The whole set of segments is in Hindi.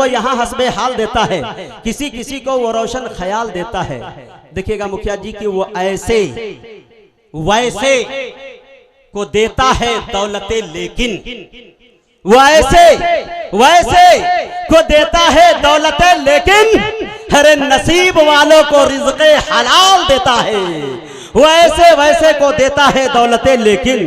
को यहाँ हस्बे हाल देता है, किसी किसी को वो रोशन ख्याल देता है। देखिएगा मुखिया जी कि वो ऐसे वैसे को देता है दौलते, लेकिन वो ऐसे वैसे को देता है दौलते, लेकिन हरे नसीब वालों को रिज़्क़े हलाल देता है। वो ऐसे वैसे को देता है दौलते, लेकिन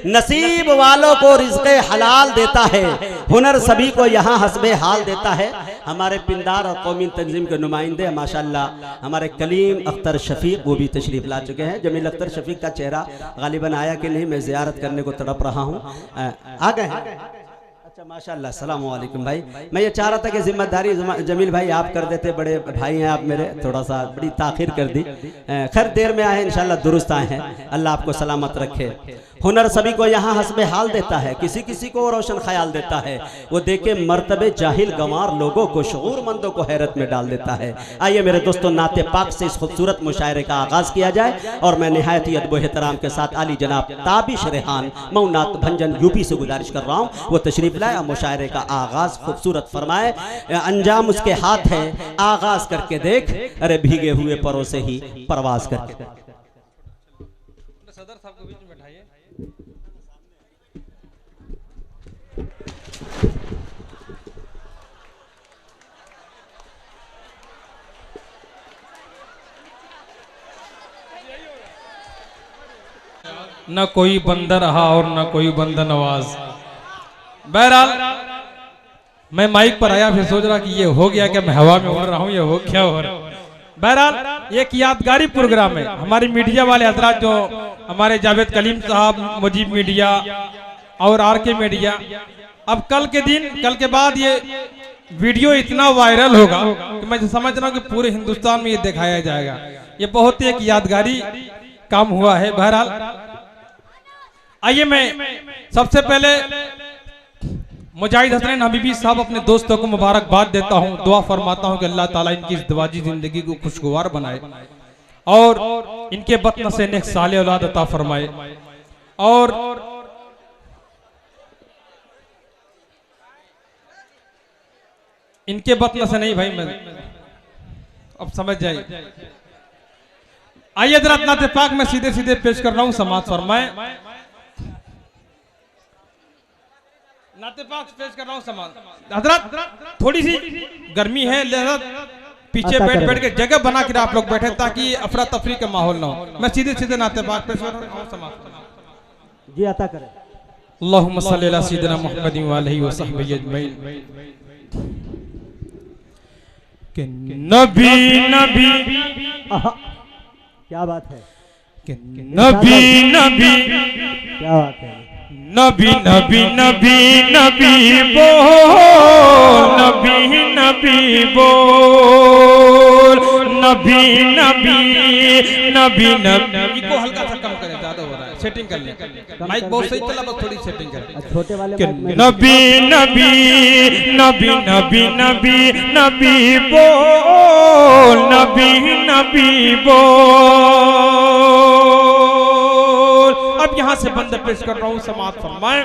नसीब वालों को रिज़्क़े हलाल देता है। हुनर सभी को यहाँ हस्बे हाल देता है। हमारे पिंदार और कौमी तंजीम के नुमाइंदे माशाल्लाह हमारे कलीम अख्तर शफीक वो भी तशरीफ़ ला चुके हैं। जमील अख्तर शफीक का चेहरा गालिबन आया कि नहीं, मैं ज़ियारत करने को तड़प रहा हूँ। आ गए हैं? अच्छा माशाल्लाह, अस्सलाम वालेकुम भाई। मैं ये चाह रहा था कि जिम्मेदारी जमील भाई आप कर देते, बड़े भाई हैं आप मेरे, थोड़ा सा बड़ी ताखिर कर दी। खैर देर में आए हैं, इंशाल्लाह दुरुस्त आए हैं, अल्लाह आपको सलामत रखे। हुनर सभी को यहाँ हस्बे हाल देता है, किसी किसी को रोशन ख्याल देता है। वो देखे मर्तबे जाहिल गंवार लोगों को, शऊरमंदों को हैरत में डाल देता है। आइए मेरे दोस्तों, नाते पाक से इस खूबसूरत मुशायरे का आगाज किया जाए और मैं निहायत ही अदब एहतराम के साथ आली जनाब ताबिश रेहान मऊनात भंजन यूपी से गुजारिश कर रहा हूँ, वो तशरीफ लाए और मुशायरे का आगाज खूबसूरत फरमाए। अंजाम उसके हाथ है, आगाज करके देख, अरे भीगे हुए परों से ही परवाज करके। सदर साहब को बीच में बैठाइए। न कोई बंदा रहा और न कोई बंदा नवाज। बहरहाल मैं माइक पर आया, फिर सोच रहा कि ये हो गया क्या, मैं हवा में उड़ रहा हूँ, ये हो क्या हो रहा है। बहरहाल एक यादगारी प्रोग्राम है। हमारी मीडिया वाले हजरात जो हमारे जावेद कलीम साहब, मुजीब मीडिया और आरके मीडिया, अब कल के दिन, कल के बाद ये वीडियो इतना वायरल होगा कि मैं समझ रहा हूँ कि पूरे हिंदुस्तान में ये दिखाया जाएगा। ये बहुत ही एक यादगारी काम हुआ है। बहरहाल आइए मैं सबसे पहले मुजाहिद हसनैन हबीबी साहब अपने दोस्तों को मुबारकबाद देता हूं, दुआ फरमाता हूं कि अल्लाह ताला इनकी इस दवाजी जिंदगी को खुशगवार बनाए और इनके बतन से नेक साले औलाद अता फरमाए। और इनके बतन से नहीं भाई, मैं अब समझ जाइए। आइए जरा नाते पाक में सीधे सीधे पेश कर रहा हूं, समाज फरमाए। नाते पाक पेश कर रहा हूं समाज। हजरत थोड़ी सी गर्मी है, लिहाजा पीछे बैठ बैठ के जगह बना कर आप लोग बैठे ताकि अफरा तफरी का माहौल ना हो। मैं सीधे सीधे नाते पाक पेश कर रहा हूं समाज। जी अता करें। अल्लाहुम्मा सल्ली अला सय्यिदिना मुहम्मदिन व आलिहि व सहबिहि अजमईन। कि नबी नबी, क्या बात है, कि नबी नबी, क्या बात है, नबी नबी नबी नबी बोल, नबी नबी बोल, नबी नबी नबी नबी को हल्का सा कम करें, ज्यादा हो रहा है, सेटिंग कर लें। माइक बहुत सही चला, बस थोड़ी सेटिंग करें। छोटे वाले नबी नबी नबी नबी नबी नबी बोल, नबी नबी बोल। अब यहाँ से बंद पेश कर रहा हूँ, समाज फरमाए।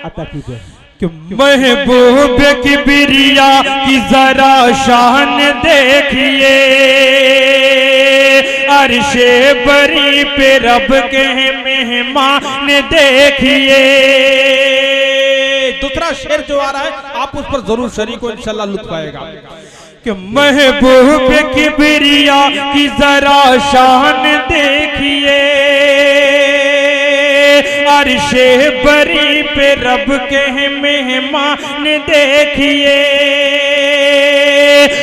अता कीजिए कि महबूब की बिरिया की जरा शान देखिए, अर्शे बरी पे रब के मेहमान देखिए। दूसरा शेर जो आ रहा है आप उस पर जरूर शरीक हो, इंशाल्लाह लुत्फ आएगा। कि महबूब की बिरिया की जरा शान देखिए, अर्शे बरी पे रब के मेहमान देखिए।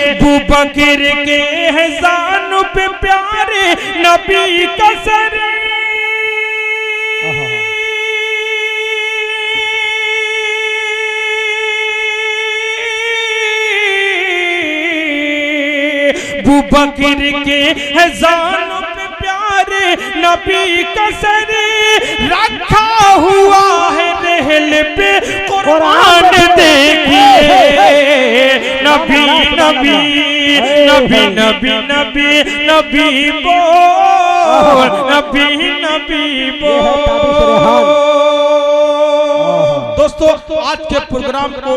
अबू बकर के हज़ानों पे प्यारे नबी का सर, अबू बकर के हज़ानों पे प्यारे नबी का सर रखा हुआ है रहल पे कुरान देखिए। नबी नबी नबी नबी नबी नबी बोल, नबी नबी बोल। दोस्तों आज के प्रोग्राम को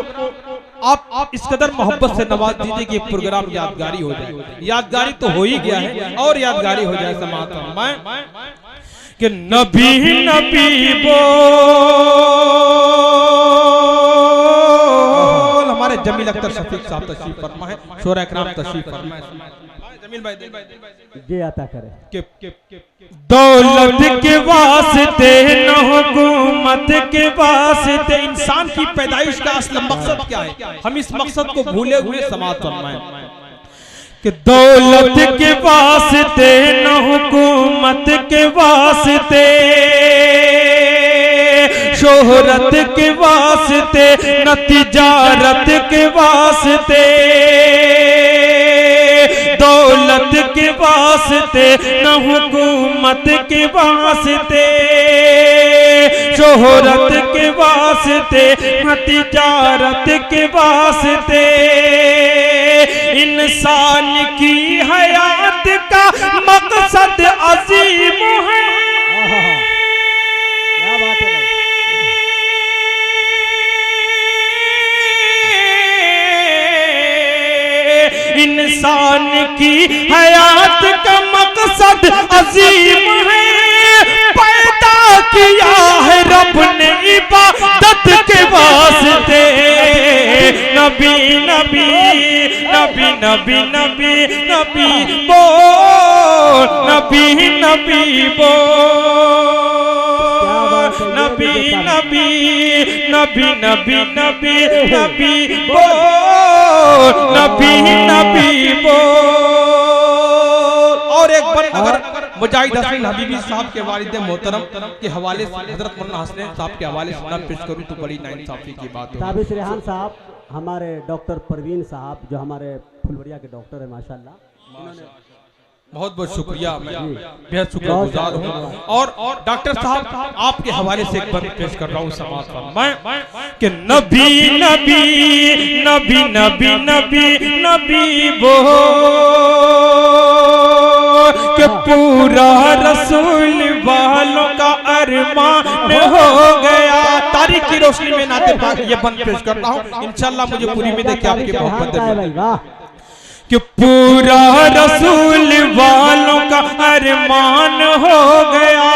आप इस कदर मोहब्बत से नवाज दीजिए कि प्रोग्राम यादगारी हो जाए। यादगारी तो हो ही गया है और यादगारी हो जाए। समाप्त फरमाएं कि नबी नबी बोल। हमारे जमील अख्तर शफीक साहब तशरीफ फरमा है, शोरा इकराम तशरीफ फरमा है। जमील भाई ये आता करे कि दौलत के वास्ते न हुकूमत के वास्ते इंसान की पैदाइश का असल मकसद क्या है, हम इस मकसद को भूले हुए समाप्त फरमाएं कि दौलत के वास्ते न हुकूमत के वास्ते शोहरत के वास्ते न तिजारत के वास्ते दौलत के वास्ते न हुकूमत के वास्ते शोहरत के वास्ते न तिजारत के वास्ते इंसान की हयात का मकसद अजीम है। क्या बात है इंसान की हयात का मकसद अजीम है। पैदा किया है रब ने इबादत के वास्ते। नबी नबी नबी नबी नबी नबी बोल नबी नबी बोल नबी नबी नबी नबी नबी नबी बोल नबी नबी बोल। और एक बार अगर मुजाहिद हसन हबीबी साहब के वालिद मोहतरम के हवाले से हजरत मौलाना हसनैन साहब के हवाले से पेश करूं तो बड़ी नाइंसाफी की बात है। ताबिश रेहान साहब, हमारे डॉक्टर परवीन साहब जो हमारे फुलवरिया के डॉक्टर है माशाल्लाह, बहुत बहुत शुक्रिया, मैं बेहद शुक्रगुजार हूँ। और डॉक्टर साहब आपके हवाले से एक बार पेश कर रहा हूँ समाज मैं कि नबी नबी नबी नबी नबी नबी बोल कि पूरा रसूल वालों का अरमान हो गया। तारीख की रोशनी में नाते पाक ये बंद पेश करता हूँ, इंशाल्लाह मुझे पूरी में देखिए आपकी मोहब्बत कि पूरा रसूल वालों का अरमान हो गया।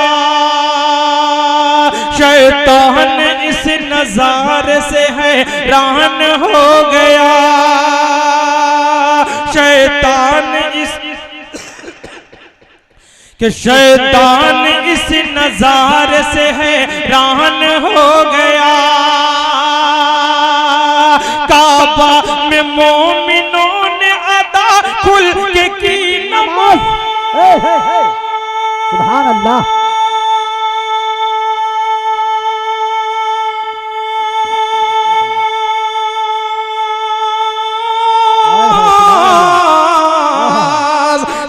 शैतान इस नजारे से हैरान हो गया। शैतान शैतान इस नजारे से हैरान हो गया। काबा में मोमिनों खुल के की नमाज। सुभान अल्लाह।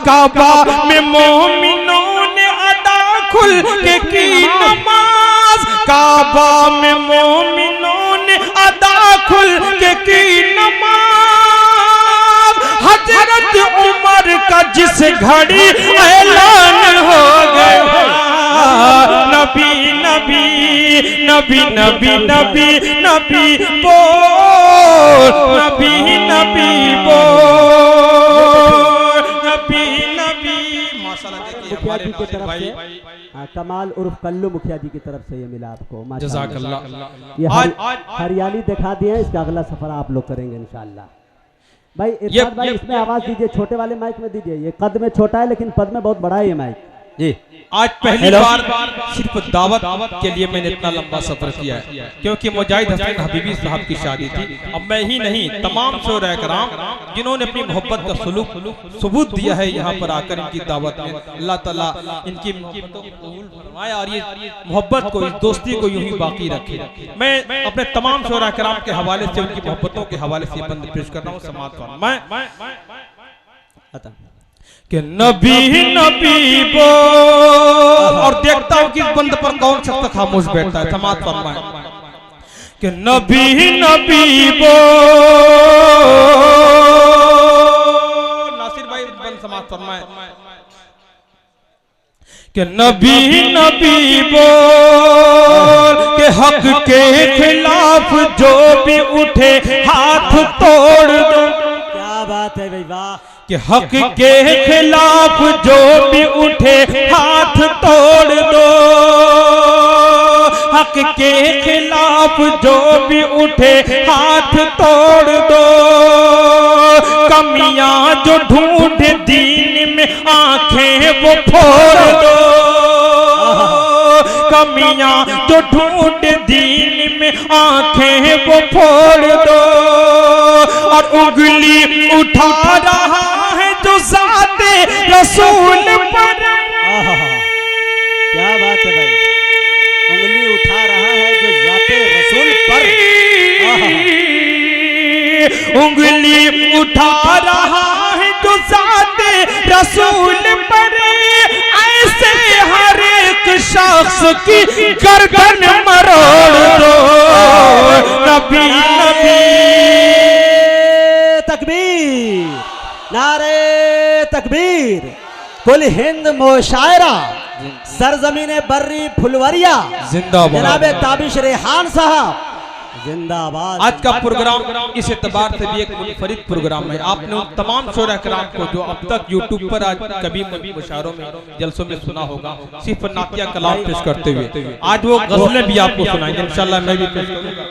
काबा में मोमिनों ने अदा खुल के की नमाज। काबा में मोमिनों ने अदा खुल के की नमाज। हजरत उमर का जिस घड़ी ऐलान हो गया। नबी नबी नबी नबी नबी नबी बोल नबी नबी बोल नबी नबी। माशाल्लाह देखिए हमारे नासिर भाई कमाल उर्फ कल्लू मुखिया जी की तरफ से ये मिला आपको जज़ाकल्लाह। ये हरियाली दिखा दिया, इसका अगला सफर आप लोग करेंगे इंशाल्लाह। भाई इरशाद भाई इसमें आवाज दीजिए, छोटे वाले माइक में दीजिए। ये कद में छोटा है लेकिन पद में बहुत बड़ा है ये माइक जी। आज पहली बार सिर्फ दावत के लिए मैंने इतना लंबा सफर किया है, क्योंकि मुजाहिद हसन हबीबी साहब की शादी थी। अब मैं ही नहीं, तमाम शोहराए कराम जिन्होंने अपनी मोहब्बत का सबूत दिया है यहाँ पर आकर इनकी दावत में, अल्लाह ताला इनकी मोहब्बतों को कबूल फरमाए और ये मोहब्बत को, इस दोस्ती को यूं ही बाकी रखे। मैं अपने तमाम शोहराए कराम के हवाले से, उनकी मोहब्बतों के हवाले से बंद पेश कर रहा हूँ समाअत फरमाएं कि नबी नबी बोल। और देखता हूं कि इस बंद पर कौन शख्स खामोश बैठता है। समाअत फरमाएं कि नबी नबी बोल। नासिर भाई बंद समाअत फरमाएं कि नबी नबी बोल के हक के खिलाफ जो भी उठे हाथ तोड़ दो। क्या बात है भाई, वाह। कि हक के खिलाफ जो भी उठे हाथ तोड़ दो, हक के खिलाफ जो भी उठे हाथ तोड़ दो। कमियां जो ढूंढे दीन में आंखें वो फोड़ दो, कमियां जो ढूंढे दीन में आंखें वो फोड़ दो। और उंगली उठा रहा है जो ज़ाते रसूल पर। क्या बात है भाई, उंगली उठा रहा है जो ज़ाते रसूल पर। उंगली उठा रहा है जो ज़ाते रसूल पर। ऐसे हर एक शख्स की गर्दन मरोड़ दो। नबी नबी तकबीर, नारे तकबीर। कुल हिंद मोशायरा, सरजमीने बर्री फुलवरिया, जिंदाबाद। जनाबे ताबिश रेहान साहब जिंदाबाद। आज का प्रोग्राम इस एतबार से भी एक मुनफरिद प्रोग्राम है। आपने उन तमाम शोरा कराम को जो अब तक यूट्यूब पर आज कभी मुशायरों में जलसों में सुना होगा, सिर्फ नातिया कलाम पेश करते हुए आज वो गजलें भी आपको सुनाएंगे इंशाल्लाह। मैं भी पेश करूंगा।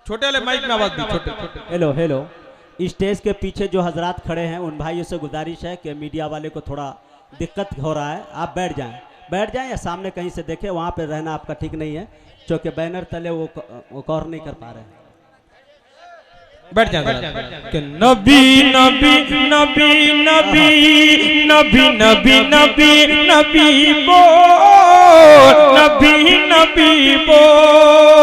छोटे वाले माइक में आवाज दी, छोटे छोटे। Hello hello. स्टेज के पीछे जो हजरात खड़े हैं उन भाइयों से गुजारिश है कि मीडिया वाले को थोड़ा दिक्कत हो रहा है, आप बैठ जाएं या सामने कहीं से देखें, वहाँ पे रहना आपका ठीक नहीं है क्योंकि बैनर तले वो कवर नहीं कर पा रहे हैं। बैठ जाए कि नबी नबी नबी नबी नबी नबी नबी नबी बोल, नबी नबी बोल।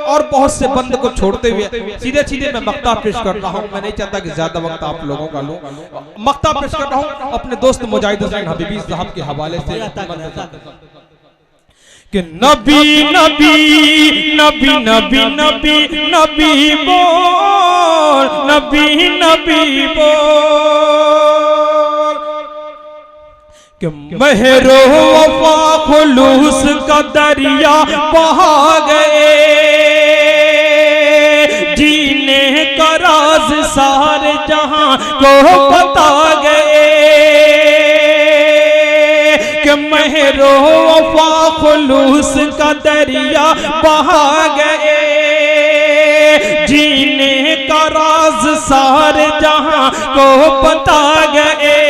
और बहुत से बंद को छोड़ते हुए सीधे सीधे मैं मक्ता पेश कर रहा हूँ। मैं नहीं चाहता कि ज्यादा वक्त आप लोगों का लूं। मक्ता पेश कर रहा हूँ अपने दोस्त मुजाहिद हुसैन हबीबी साहब के हवाले से कि नबी नबी नबी नबी नबी नबी बोल, नबी नबी बोल। कि महरो वफा खुलूस का दरिया बहा गए, जीने का राज सारे जहां को बता गए। कि महरो वफा खुलूस का दरिया बहा गए, जीने का राज सारे जहां को बता गए।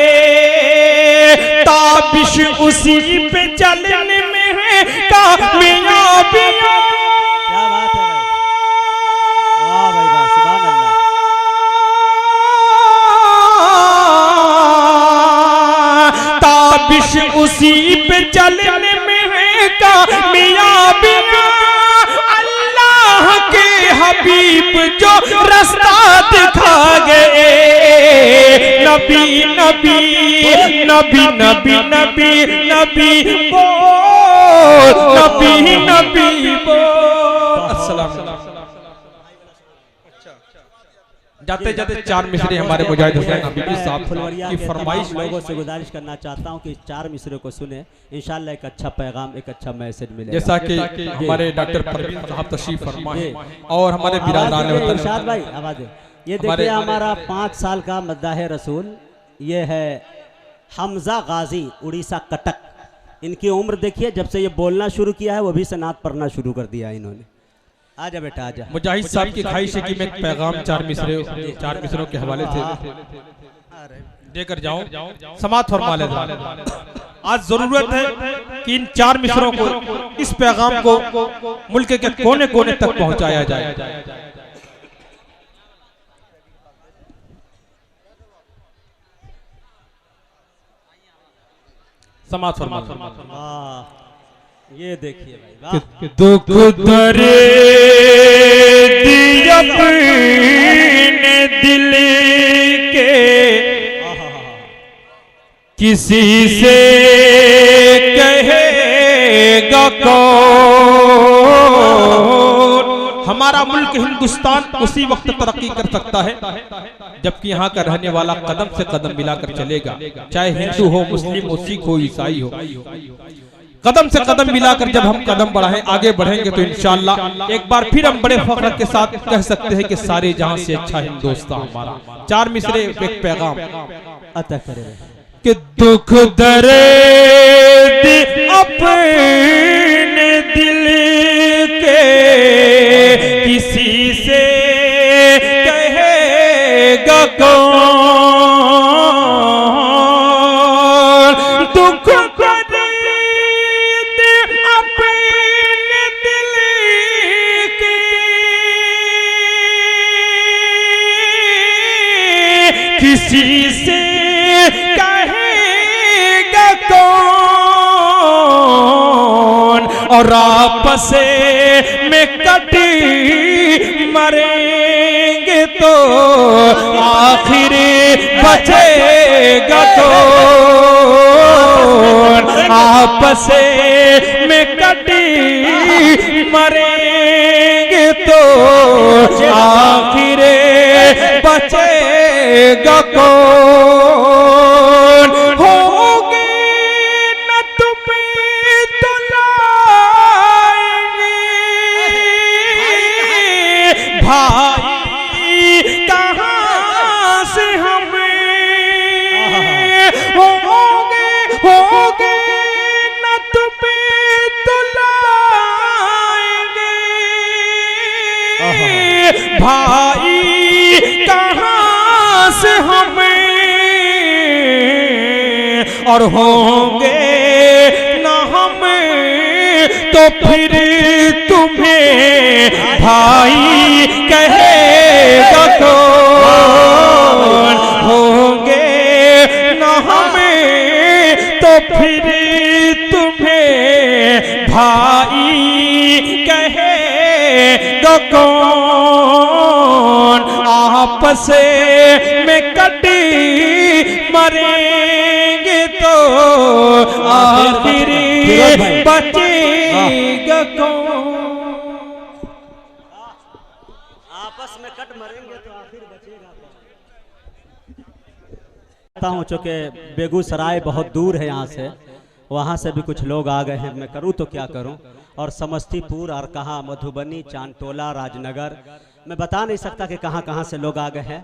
ताबिश उसी पे चलने में है कामयाबियां। क्या बात है भाई, वाह भाई वाह, सुभान अल्लाह। ताबिश उसी पे चलने में है कामयाबियां। अल्लाह के हबीब जो रास्ता दिखा गए। नबी नबी नबी नबी नबी नबी बोल, नबी नबी बोल। अस्सलाम। जाते जाते चार मिसरे हमारे मुजाहिद हुसैन हबीबी साहब की फरमाइश। लोगों से गुजारिश करना चाहता हूं कि इस चार मिसरे को सुने, इंशाल्लाह एक अच्छा पैगाम, एक अच्छा मैसेज मिलेगा। जैसा कि हमारे डॉक्टर परवीन साहब तशरीफ फरमाए और हमारे बिरादरान वतन इरशाद भाई आवाज है। ये देखिए हमारा 5 साल का मद्दाह रसूल, ये है हमजा गाजी उड़ीसा कटक। इनकी उम्र देखिए, जब से ये बोलना शुरू किया है वो भी सनात पढ़ना शुरू कर दिया है इन्होंने। आजा बेटा आजा। मुजाहिद साहब की ख्वाहिश है कि मैं एक पैगाम चार मिसरों के हवाले से देकर जाऊं। समात फरमा ले। आज जरूरत है कि इन चार मिसरों को, इस पैगाम को मुल्क के कोने कोने तक पहुंचाया जाए। समात फरमा। ये देखिए भाई, वाह। दुख दरे अपने दिल के किसी से कहेगा कौन। हमारा मुल्क हिंदुस्तान उसी वक्त तरक्की कर सकता है जबकि यहाँ का रहने वाला कदम से कदम मिलाकर चलेगा, चाहे हिंदू हो, मुस्लिम हो, सिख हो, ईसाई हो। कदम से कदम मिलाकर जब हम कदम बढ़ाएं, आगे बढ़ेंगे तो इंशाअल्लाह एक बार फिर हम बड़े फख्र के साथ कह सकते हैं कि सारे जहां से अच्छा हिंदुस्तान हमारा। चार मिसरे एक पैगाम अता करे कि दुख दर्द अपने दिल के किसी से कहेगा कौन, दुख दर्द अपने दिल के किसी से और आपस में कटी मरेंगे तो आखिर बचेगा कौन, आपस में कटी मरेंगे तो आखिर बचेगा कौन। भाई कहाँ से हमें होगे न तुम्हें तो लाएंगे, भाई कहाँ से हमें और होंगे न हमें तो फिर तुम्हें भाई कहेगा कौन, होंगे न हमें तो फिर तुम्हें भाई कहेगा कौन, आपस में कटी मरेंगे तो आखिर बचेगा कौन। कट मरेंगे तो आखिर बचेगा। हूँ चूँकि बेगूसराय बहुत दूर है यहाँ से, वहाँ से भी कुछ लोग आ गए हैं, मैं करूँ तो क्या करूँ, और समस्तीपुर और कहाँ मधुबनी, चांदटोला, राजनगर, मैं बता नहीं सकता कि कहाँ कहाँ से लोग आ गए हैं।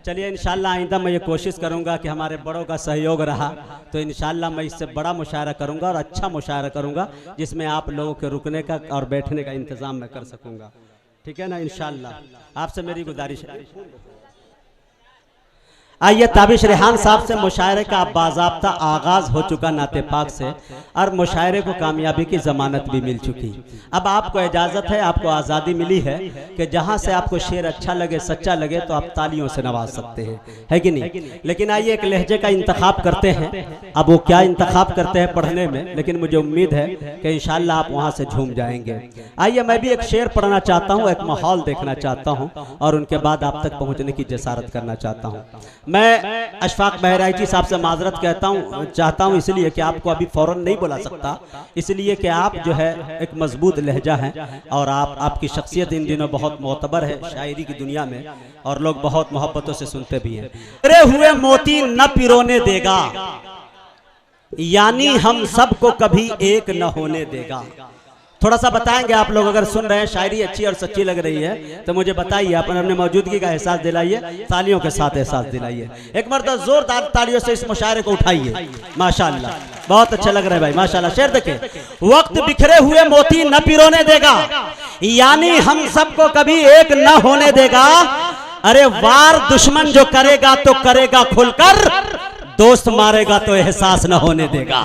चलिए इंशाल्लाह आइंदा मैं ये कोशिश करूँगा कि हमारे बड़ों का सहयोग रहा तो इंशाल्लाह मैं इससे बड़ा मुशायरा करूँगा और अच्छा मुशायरा करूँगा जिसमें आप लोगों के रुकने का और बैठने का इंतज़ाम मैं कर सकूँगा। ठीक है ना, इंशाल्लाह आपसे मेरी गुजारिश है। आइए ताबिश रेहान साहब से मुशायरे का बाज़ाब्ता आगाज़ हो चुका नाते पाक से, और मुशायरे को कामयाबी की ज़मानत भी मिल चुकी। अब आपको इजाज़त है, आपको आज़ादी मिली है कि जहां से आपको शेर अच्छा लगे, सच्चा लगे तो आप तालियों से नवाज सकते हैं, है कि नहीं। लेकिन आइए एक लहजे का इंतखाब करते हैं। अब वो क्या इंतखाब करते हैं पढ़ने में, लेकिन मुझे उम्मीद है कि इंशाअल्लाह आप वहाँ से झूम जाएंगे। आइए मैं भी एक शेर पढ़ना चाहता हूँ, एक माहौल देखना चाहता हूँ और उनके बाद आप तक पहुँचने की जसारत करना चाहता हूँ। मैं अशफाक बहराइची साहब से माजरत चाहता हूँ इसलिए कि आपको अभी फौरन नहीं बुला सकता, इसलिए कि आप जो है एक मजबूत लहजा हैं और आपकी शख्सियत इन दिनों बहुत मोतबर है शायरी की दुनिया में और लोग बहुत मोहब्बतों से सुनते भी हैं। गिरे हुए मोती न पिरोने देगा, यानी हम सबको कभी एक न होने देगा। थोड़ा सा बताएंगे आप लोग, अगर सुन रहे हैं, शायरी अच्छी और सच्ची लग रही है तो मुझे बताइए, अपने मौजूदगी का एहसास दिलाइए, तालियों के साथ एहसास दिलाइए। एक मरतबा जोरदार तालियों से इस मुशायरे को उठाइए। माशाअल्लाह, बहुत अच्छा लग रहा है भाई, माशाअल्लाह। शेर देखें, वक्त बिखरे हुए मोती न पिरोने देगा, यानी हम सबको कभी एक न होने देगा। अरे वार दुश्मन जो करेगा तो करेगा खुलकर, दोस्त मारेगा तो एहसास न होने देगा।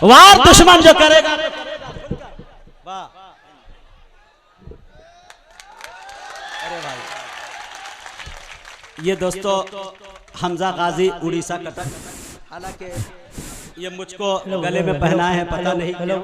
वार दुश्मन जो करेगा, अरे भाई ये दोस्तों हमजा गाजी उड़ीसा कटक, हालांकि ये मुझको गले में पहनाए हैं, पता नहीं क्यों,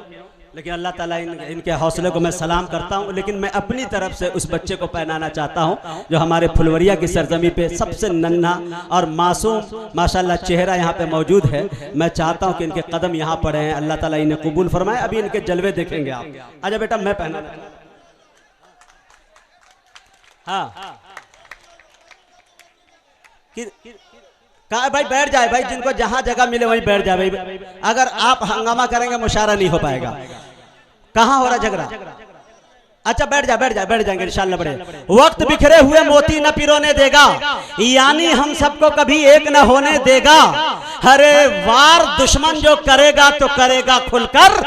लेकिन अल्लाह ताला इनके हौसले को मैं सलाम करता हूं। लेकिन मैं अपनी तरफ से उस बच्चे को पहनाना चाहता हूं जो हमारे फुलवरिया की सरजमी पे सबसे नन्हा और मासूम माशाल्लाह चेहरा यहाँ पे मौजूद है। मैं चाहता हूं कि इनके कदम यहाँ पड़े हैं, अल्लाह ताला इन्हें कबूल फरमाए। अभी इनके जलवे देखेंगे आप। आजा बेटा, मैं पहना हाँ कहा भाई बैठ जाए भाई, जिनको जहां जगह मिले वहीं बैठ जाए भाई। अगर आप हंगामा करेंगे मुशारा नहीं हो पाएगा। कहां हो रहा झगड़ा? अच्छा बैठ जाएंगे इंशाल्लाह। बड़े वक्त बिखरे हुए मोती न पिरोने देगा, यानी हम सबको कभी एक न होने देगा। हरे वार दुश्मन जो करेगा तो करेगा खुलकर,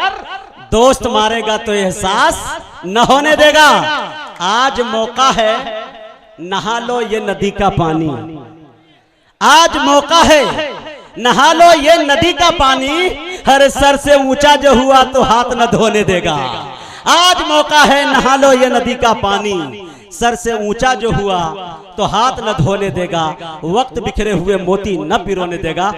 दोस्त मारेगा तो एहसास न होने देगा। आज मौका है नहा लो ये नदी का पानी, आज मौका है नहा लो ये नदी का पानी। हर सर से ऊंचा जो हुआ तो हाथ न धोने देगा। आज मौका है नहा लो ये नदी का पानी, सर से ऊंचा जो हुआ तो हाथ न धोने देगा। वक्त बिखरे हुए मोती न पिरोने देगा।